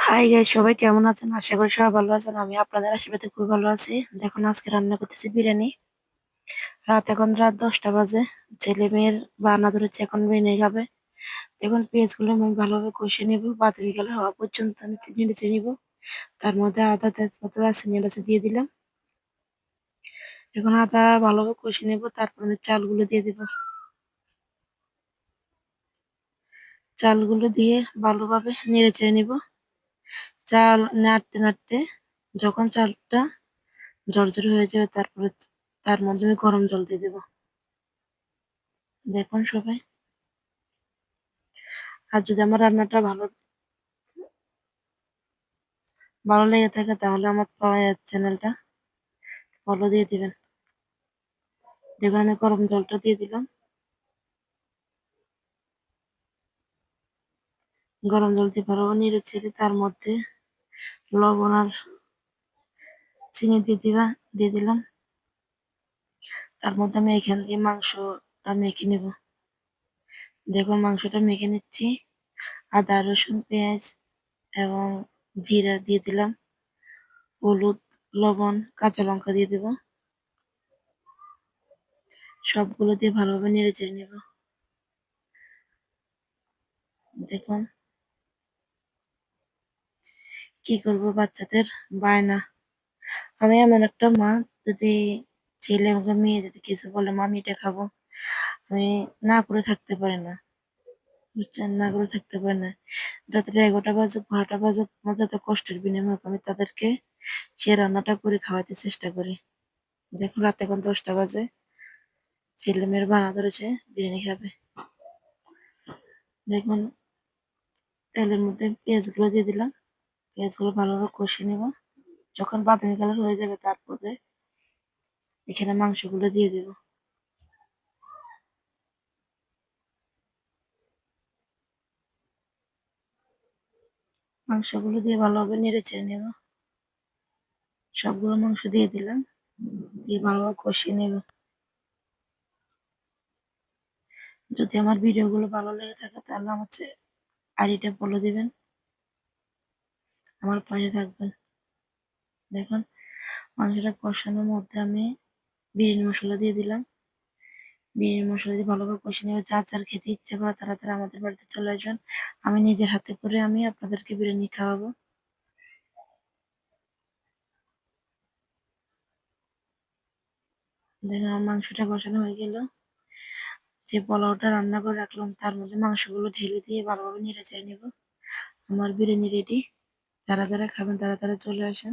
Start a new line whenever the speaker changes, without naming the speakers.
Hi guys, সবাই কেমন আছেন? আশা করি সবাই ভালো আছেন। আমি আপনাদের আশীর্বাদে খুব ভালো আছি। দেখুন, আজকে রান্না করতেছি বিরিয়ানি। এখন রাত 10টা বাজে। ছেলে মেয়ের বায়না ধরেছে, এখন বিরিয়ানি খাবে। দেখুন, পেঁয়াজগুলো আমি ভালোভাবে কষে নেব, বাদামি কালার হওয়া পর্যন্ত আমি নেড়ে নিব। তার মধ্যে আদা, তেজপাতা, দারচিনি, এলাচ দিয়ে দিলাম। এখন আদা ভালোভাবে কষে নেব, তারপর আমি চালগুলো দিয়ে দিব। চালগুলো দিয়ে ভালোভাবে নেড়ে চেড়ে নিব। চাল নাড়তে নাড়তে যখন চালটা ঝরঝরে হয়ে যাবে, তারপরে তার মধ্যে আমি গরম জল দিয়ে দেবো। দেখুন সবাই, আর যদি আমার রান্নাটা ভালো ভালো লেগে থাকে তাহলে আমার চ্যানেলটা ফলো দিয়ে দিবেন। দেখুন, আমি গরম জলটা দিয়ে দিলাম। গরম জল দিয়ে ভালো নেড়ে ছেড়ে তার মধ্যে লবণ আর চিনি দিয়ে দিলাম। তার মধ্যে আমি এখান দিয়ে মাংসটা মেখে নেব। দেখুন, মাংসটা মেখে নিচ্ছি। আদা, রসুন, পেঁয়াজ এবং জিরা দিয়ে দিলাম। হলুদ, লবণ, কাঁচা লঙ্কা দিয়ে দেব। সবগুলো দিয়ে ভালোভাবে নেড়ে চেড়ে নেব। দেখুন, কি করব, বাচ্চাদের বায়না। আমি এমন একটা মা, যদি ছেলে আমাকে মেয়ে যদি কিছু বলে মা আমি এটা খাবো, আমি না করে থাকতে পারি না। বুঝছেন, না করে থাকতে পারি না। রাত্রে 11টা বাজুক 12টা বাজুক, আমার যত কষ্টের বিনিময়ে হোক, আমি তাদেরকে সে রান্নাটা করে খাওয়াতে চেষ্টা করি। দেখুন, রাত এখন 10টা বাজে। ছেলে মেয়ের বায়না ধরেছে বিরিয়ানি খাবে। দেখুন, তেলের মধ্যে পেঁয়াজগুলো দিয়ে দিলাম। পেঁয়াজগুলো ভালোভাবে কষে নেব। যখন বাদামি কালার হয়ে যাবে, তারপরে এখানে মাংসগুলো দিয়ে দেব। মাংসগুলো দিয়ে ভালোভাবে নেড়ে চেড়ে নেব। সবগুলো মাংস দিয়ে দিলাম, দিয়ে ভালোভাবে কষিয়ে নেব। যদি আমার ভিডিওগুলো ভালো লেগে থাকে তাহলে আমার আইডিটা ফলো দিবেন, আমার পাশে থাকবেন। দেখুন, মাংসটা কষানোর মধ্যে আমি বিরিয়ানি মশলা দিয়ে দিলাম। বিরিয়ানি মশলা দিয়ে ভালোভাবে কষিয়ে নেব। যার যার খেতে ইচ্ছে করে তারা তারা আমাদের বাড়িতে চলে আসবেন। আমি নিজের হাতে করে আমি আপনাদেরকে বিরিয়ানি খাওয়াবো। দেখুন, আমার মাংসটা কষানো হয়ে গেল। যে পোলাওটা রান্না করে রাখলাম তার মধ্যে মাংসগুলো ঢেলে দিয়ে ভালোভাবে নেড়ে চেড়ে নেব। আমার বিরিয়ানি রেডি। যারা যারা খাবেন তারা তারা চলে আসেন।